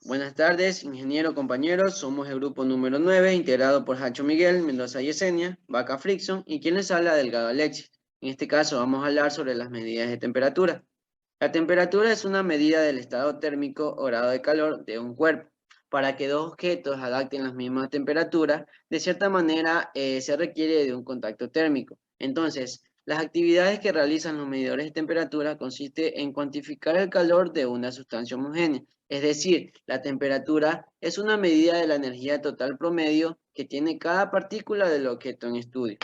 Buenas tardes, ingeniero, compañeros. Somos el grupo número 9, integrado por Hacho Miguel, Mendoza Yesenia, Vaca Frickson y quien les habla, Delgado Alexis. En este caso vamos a hablar sobre las medidas de temperatura. La temperatura es una medida del estado térmico o grado de calor de un cuerpo. Para que dos objetos adapten la misma temperatura, de cierta manera se requiere de un contacto térmico. Entonces, las actividades que realizan los medidores de temperatura consiste en cuantificar el calor de una sustancia homogénea. Es decir, la temperatura es una medida de la energía total promedio que tiene cada partícula del objeto en estudio.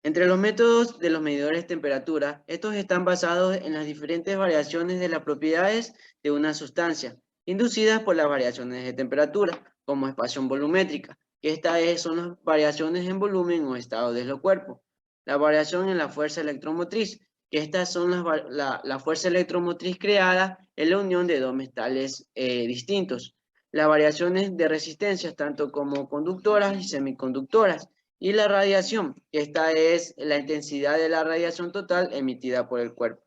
Entre los métodos de los medidores de temperatura, estos están basados en las diferentes variaciones de las propiedades de una sustancia, inducidas por las variaciones de temperatura, como expansión volumétrica, que son las variaciones en volumen o estado de los cuerpos. La variación en la fuerza electromotriz, que estas son la fuerza electromotriz creada en la unión de dos metales distintos. Las variaciones de resistencias, tanto como conductoras y semiconductoras, y la radiación, que esta es la intensidad de la radiación total emitida por el cuerpo.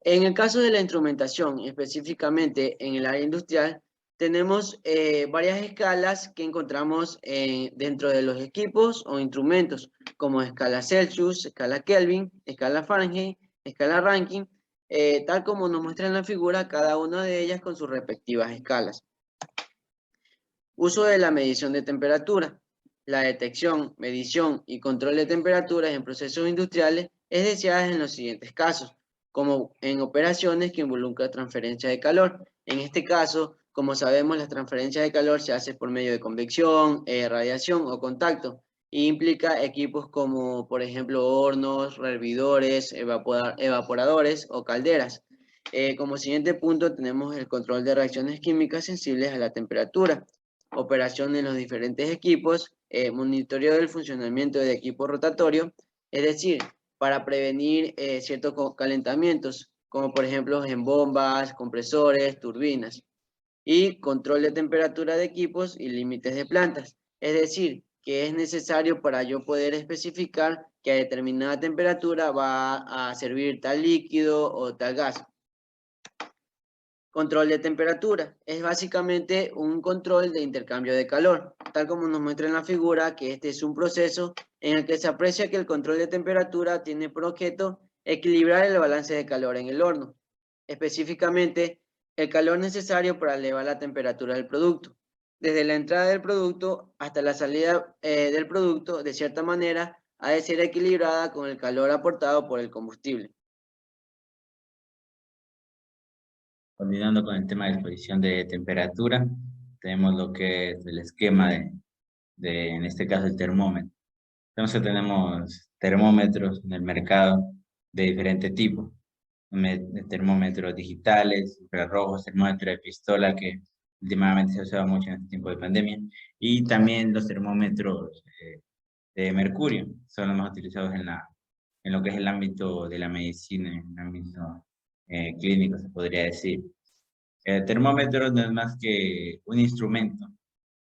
En el caso de la instrumentación, específicamente en el área industrial, tenemos varias escalas que encontramos dentro de los equipos o instrumentos, como escala Celsius, escala Kelvin, escala Fahrenheit, escala Rankine, tal como nos muestra en la figura, cada una de ellas con sus respectivas escalas. Uso de la medición de temperatura. La detección, medición y control de temperaturas en procesos industriales es deseada en los siguientes casos, como en operaciones que involucran transferencia de calor. En este caso, como sabemos, la transferencia de calor se hace por medio de convección, radiación o contacto, e implica equipos como, por ejemplo, hornos, hervidores, evaporadores o calderas. Como siguiente punto tenemos el control de reacciones químicas sensibles a la temperatura, operación en los diferentes equipos, monitoreo del funcionamiento de equipo rotatorio, es decir, para prevenir ciertos calentamientos, como por ejemplo en bombas, compresores, turbinas, y control de temperatura de equipos y límites de plantas, es decir, que es necesario para yo poder especificar que a determinada temperatura va a servir tal líquido o tal gas. Control de temperatura. Es básicamente un control de intercambio de calor, tal como nos muestra en la figura, que este es un proceso en el que se aprecia que el control de temperatura tiene por objeto equilibrar el balance de calor en el horno, específicamente el calor necesario para elevar la temperatura del producto. Desde la entrada del producto hasta la salida del producto, de cierta manera, ha de ser equilibrada con el calor aportado por el combustible. Continuando con el tema de exposición de temperatura, tenemos lo que es el esquema en este caso, el termómetro. Entonces tenemos termómetros en el mercado de diferente tipo. Termómetros digitales, infrarrojos, termómetros de pistola, que últimamente se usaba mucho en este tiempo de pandemia, y también los termómetros de mercurio, son los más utilizados en lo que es el ámbito de la medicina, en el ámbito clínico, se podría decir. El termómetro no es más que un instrumento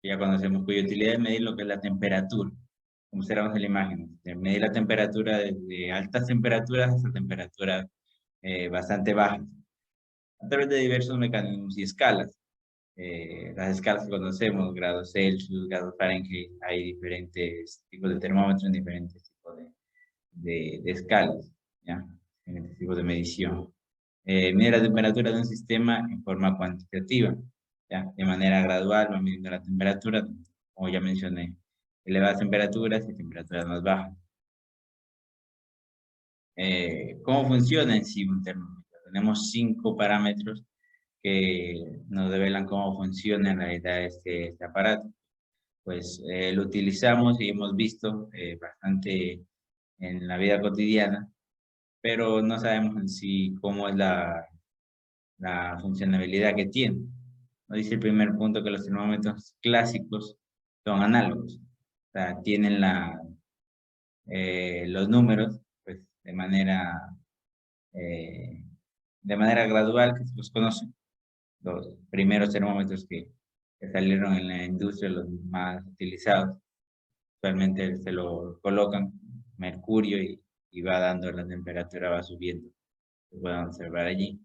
que ya conocemos, cuya utilidad es medir lo que es la temperatura, como observamos en la imagen, de medir la temperatura desde altas temperaturas hasta temperaturas bastante bajas, a través de diversos mecanismos y escalas. Las escalas que conocemos, grados Celsius, grados Fahrenheit, hay diferentes tipos de termómetros en diferentes tipos de escalas, ¿ya? Diferentes tipos de medición. Mide la temperatura de un sistema en forma cuantitativa, ¿ya? De manera gradual va midiendo la temperatura, como ya mencioné, elevadas temperaturas y temperaturas más bajas. ¿Cómo funciona en sí un termómetro? Tenemos 5 parámetros que nos develan cómo funciona en realidad este aparato. Pues lo utilizamos y hemos visto bastante en la vida cotidiana, pero no sabemos en sí cómo es la funcionalidad que tiene. Nos dice el primer punto que los termómetros clásicos son análogos. O sea, tienen los números pues, eh, de manera gradual que se los conoce. Los primeros termómetros que salieron en la industria, los más utilizados, actualmente se lo colocan mercurio y va dando la temperatura, va subiendo. Se pueden observar allí.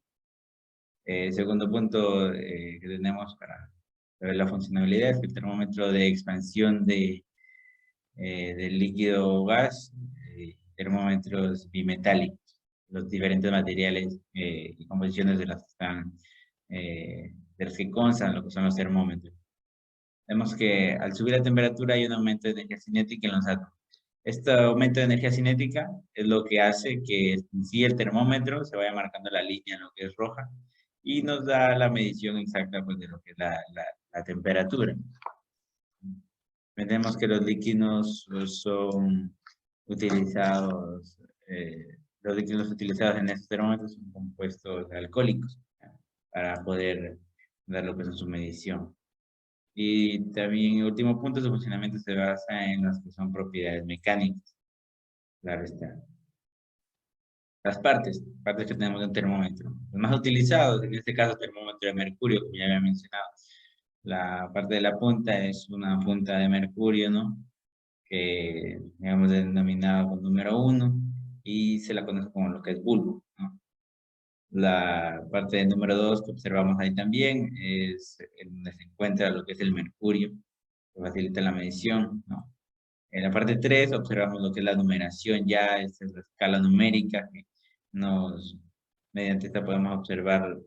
Segundo punto que tenemos para ver la funcionalidad es que el termómetro de expansión del líquido o gas, termómetros bimetálicos, los diferentes materiales y composiciones de las que están, de los que constan lo que son los termómetros. Vemos que al subir la temperatura hay un aumento de energía cinética en los átomos. Este aumento de energía cinética es lo que hace que en sí el termómetro se vaya marcando la línea en lo que es roja y nos da la medición exacta pues, de lo que es la temperatura. Vemos que los líquidos son utilizados, los líquidos utilizados en estos termómetros son compuestos alcohólicos, ¿ya? Para poder dar lo que es su medición. Y también el último punto, su funcionamiento se basa en las que son propiedades mecánicas. Claro está. Las partes que tenemos de un termómetro. Los más utilizados, en este caso, el termómetro de mercurio, como ya había mencionado. La parte de la punta es una punta de mercurio, ¿no? Que digamos denominada con número 1 y se la conoce como lo que es bulbo, ¿no? La parte del número 2 que observamos ahí también es en donde se encuentra lo que es el mercurio, que facilita la medición, ¿no? En la parte 3 observamos lo que es la numeración, ya esta es la escala numérica que mediante esta podemos observar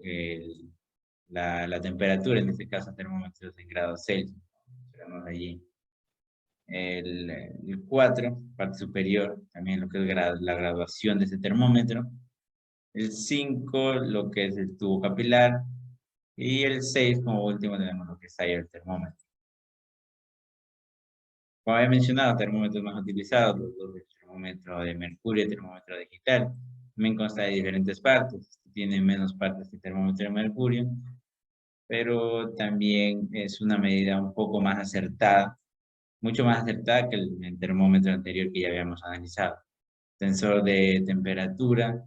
la temperatura, en este caso termómetros en grados Celsius, observamos allí. El 4, parte superior, también lo que es la graduación de ese termómetro. El 5, lo que es el tubo capilar. Y el 6, como último, tenemos lo que es ahí el termómetro. Como había mencionado, termómetros más utilizados, los dos, el termómetro de mercurio y el termómetro digital. También consta de diferentes partes. Tiene menos partes que el termómetro de mercurio, pero también es una medida un poco más acertada, mucho más acertada que el termómetro anterior que ya habíamos analizado. Sensor de temperatura,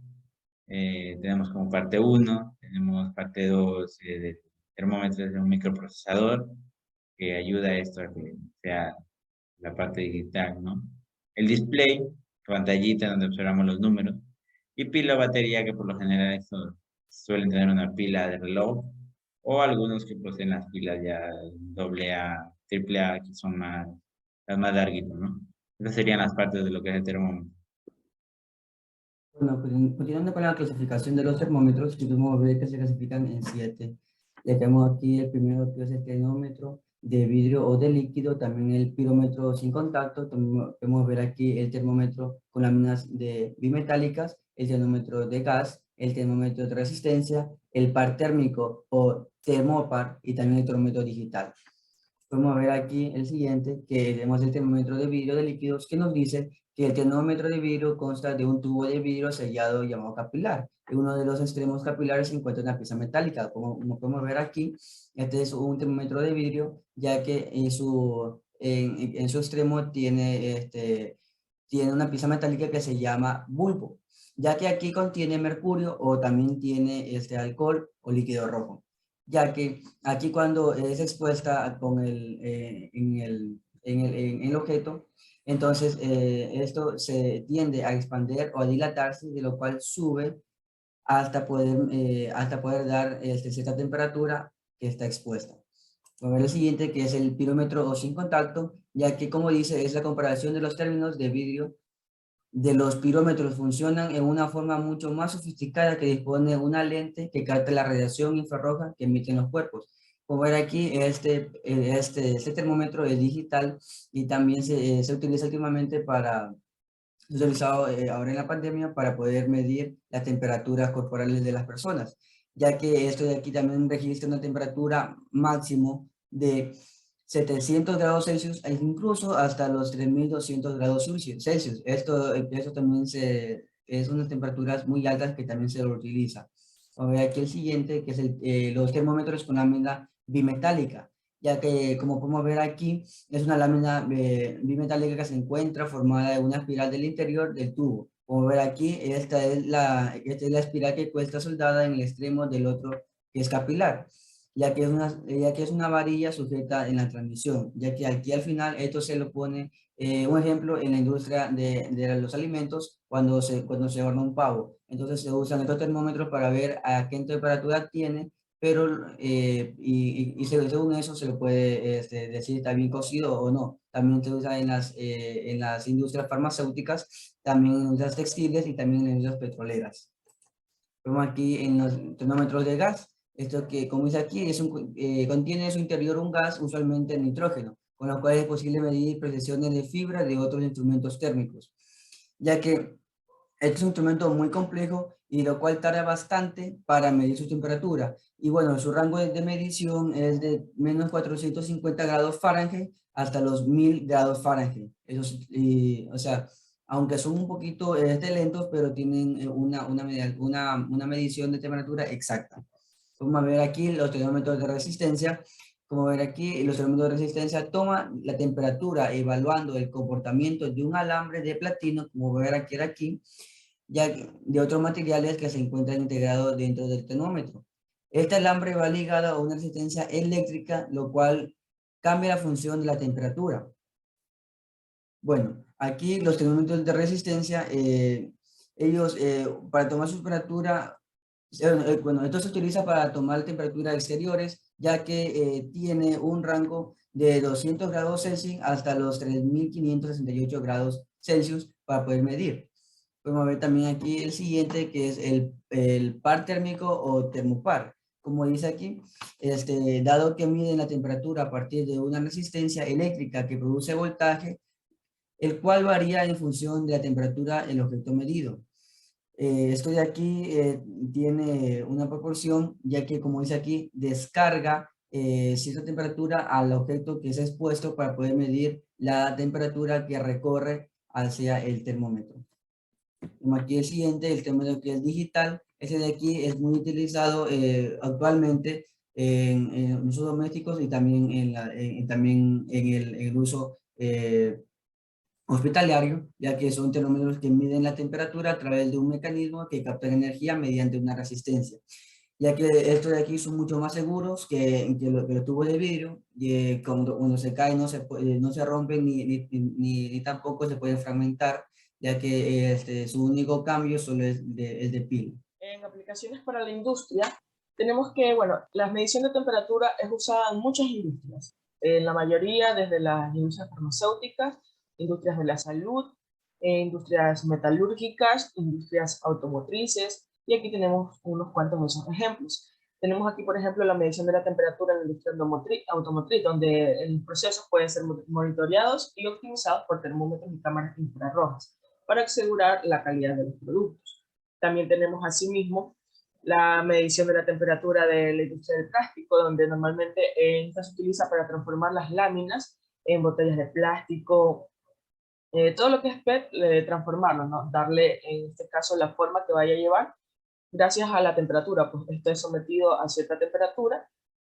tenemos como parte 1, tenemos parte 2 de termómetros de un microprocesador, que ayuda a esto a que sea la parte digital, ¿no? El display, pantallita donde observamos los números, y pila o batería, que por lo general esto suelen tener una pila de reloj, o algunos que poseen las pilas ya AA, AAA, que son las más larguitas, ¿no? Esas serían las partes de lo que es el termómetro. Bueno, pues, continuando con la clasificación de los termómetros, podemos ver que se clasifican en 7. Ya tenemos aquí el primero, que es el termómetro de vidrio o de líquido, también el pirómetro sin contacto, también podemos ver aquí el termómetro con láminas bimetálicas, el termómetro de gas, el termómetro de resistencia, el par térmico o termopar y también el termómetro digital. Podemos ver aquí el siguiente, que tenemos el termómetro de vidrio de líquidos, que nos dice que el termómetro de vidrio consta de un tubo de vidrio sellado llamado capilar. En uno de los extremos capilares se encuentra una pieza metálica. Como podemos ver aquí, este es un termómetro de vidrio, ya que en su extremo tiene una pieza metálica que se llama bulbo, ya que aquí contiene mercurio o también tiene alcohol o líquido rojo, ya que aquí cuando es expuesta con en el objeto, entonces esto se tiende a expandir o a dilatarse, de lo cual sube hasta poder dar cierta temperatura que está expuesta. Vamos a ver el siguiente, que es el pirómetro o sin contacto, ya que, como dice, es la comparación de los términos de vidrio. De los pirómetros funcionan en una forma mucho más sofisticada, que dispone de una lente que capta la radiación infrarroja que emiten los cuerpos. Como ver aquí, este termómetro es digital y también se utiliza últimamente se ha utilizado ahora en la pandemia para poder medir las temperaturas corporales de las personas, ya que esto de aquí también registra una temperatura máximo de 700 grados Celsius e incluso hasta los 3200 grados Celsius. Esto también es unas temperaturas muy altas que también se utiliza. Vamos a ver aquí el siguiente, que es los termómetros con lámina bimetálica, ya que, como podemos ver aquí, es una lámina bimetálica que se encuentra formada de una espiral del interior del tubo. Como ver aquí, esta es la espiral que está soldada en el extremo del otro, que es capilar, ya que es una varilla sujeta en la transmisión, ya que aquí al final esto se lo pone, un ejemplo, en la industria de los alimentos, cuando se horna un pavo. Entonces se usan estos termómetros para ver a qué temperatura tiene pero según eso se lo puede decir si está bien cocido o no. También se usa en las industrias farmacéuticas, también en industrias textiles y también en industrias petroleras. Vemos aquí en los termómetros de gas, esto que, como dice aquí, contiene en su interior un gas, usualmente nitrógeno, con lo cual es posible medir precisiones de fibra de otros instrumentos térmicos, ya que este es un instrumento muy complejo y lo cual tarda bastante para medir su temperatura. Y bueno, su rango de medición es de menos 450 grados Fahrenheit hasta los 1000 grados Fahrenheit. O sea, aunque son un poquito lentos, pero tienen una medición de temperatura exacta. Vamos a ver aquí los termómetros de resistencia. Como ver aquí, los termómetros de resistencia toman la temperatura evaluando el comportamiento de un alambre de platino, como ver aquí, ya de otros materiales que se encuentran integrados dentro del termómetro. Este alambre va ligado a una resistencia eléctrica, lo cual cambia la función de la temperatura. Bueno, aquí los termómetros de resistencia, ellos para tomar su temperatura, bueno, esto se utiliza para tomar temperaturas exteriores, ya que tiene un rango de 200 grados Celsius hasta los 3568 grados Celsius para poder medir. Podemos ver también aquí el siguiente, que es el par térmico o termopar. Como dice aquí, dado que miden la temperatura a partir de una resistencia eléctrica que produce voltaje, el cual varía en función de la temperatura del objeto medido. Esto de aquí tiene una proporción, ya que como dice aquí, descarga cierta temperatura al objeto que es expuesto para poder medir la temperatura que recorre hacia el termómetro. Como aquí el siguiente, el termómetro que es digital, ese de aquí es muy utilizado actualmente en usos domésticos y también también en el uso hospitalario, ya que son termómetros que miden la temperatura a través de un mecanismo que capta energía mediante una resistencia, ya que estos de aquí son mucho más seguros que los tubos de vidrio, y cuando se caen no se rompen ni tampoco se pueden fragmentar, ya que su único cambio solo es de pila. En aplicaciones para la industria, tenemos que, bueno, la medición de temperatura es usada en muchas industrias, en la mayoría desde las industrias farmacéuticas, industrias de la salud, industrias metalúrgicas, industrias automotrices, y aquí tenemos unos cuantos de esos ejemplos. Tenemos aquí, por ejemplo, la medición de la temperatura en la industria automotriz, donde los procesos pueden ser monitoreados y optimizados por termómetros y cámaras infrarrojas para asegurar la calidad de los productos. También tenemos asimismo la medición de la temperatura de la industria del plástico, donde normalmente esta se utiliza para transformar las láminas en botellas de plástico, todo lo que es PET, transformarlo, ¿no? Darle en este caso la forma que vaya a llevar gracias a la temperatura, pues esto es sometido a cierta temperatura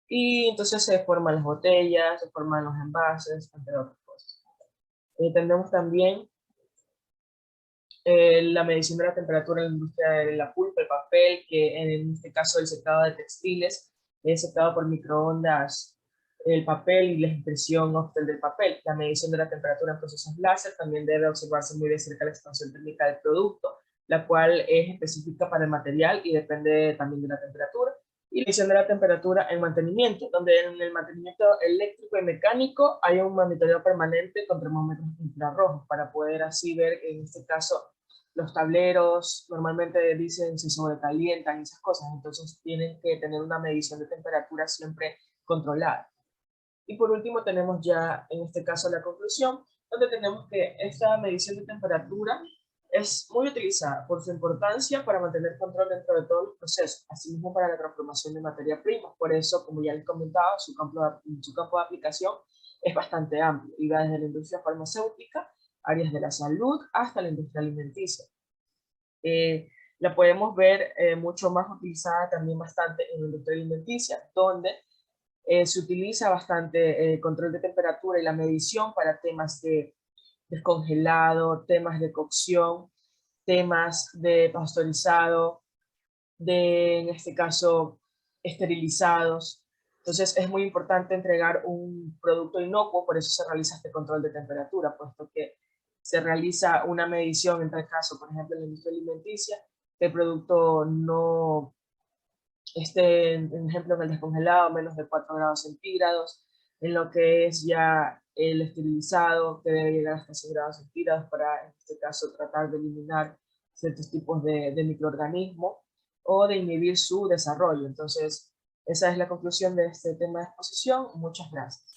y entonces se forman las botellas, se forman los envases, entre otras cosas. Tenemos también la medición de la temperatura en la industria de la pulpa, el papel, que en este caso el secado de textiles es secado por microondas, el papel y la impresión óptica del papel. La medición de la temperatura en procesos láser también debe observarse muy de cerca la expansión térmica del producto, la cual es específica para el material y depende también de la temperatura. Y la medición de la temperatura en mantenimiento, donde en el mantenimiento eléctrico y mecánico hay un monitoreo permanente con termómetros infrarrojos para poder así ver, en este caso, los tableros normalmente dicen si sobrecalientan y esas cosas, entonces tienen que tener una medición de temperatura siempre controlada. Y por último tenemos ya en este caso la conclusión, donde tenemos que esta medición de temperatura es muy utilizada por su importancia para mantener control dentro de todos los procesos, así mismo para la transformación de materia prima. Por eso, como ya les comentaba, su campo de aplicación es bastante amplio y va desde la industria farmacéutica, áreas de la salud, hasta la industria alimenticia. La podemos ver mucho más utilizada también bastante en la industria alimenticia, donde se utiliza bastante el control de temperatura y la medición para temas de descongelado, temas de cocción, temas de pasteurizado, en este caso, esterilizados. Entonces es muy importante entregar un producto inocuo, por eso se realiza este control de temperatura, puesto que se realiza una medición, en tal caso, por ejemplo, en la industria alimenticia, que el producto no en ejemplo, en el descongelado, menos de 4 grados centígrados, en lo que es ya el esterilizado, que debe llegar hasta 6 grados centígrados para, en este caso, tratar de eliminar ciertos tipos de microorganismos o de inhibir su desarrollo. Entonces, esa es la conclusión de este tema de exposición. Muchas gracias.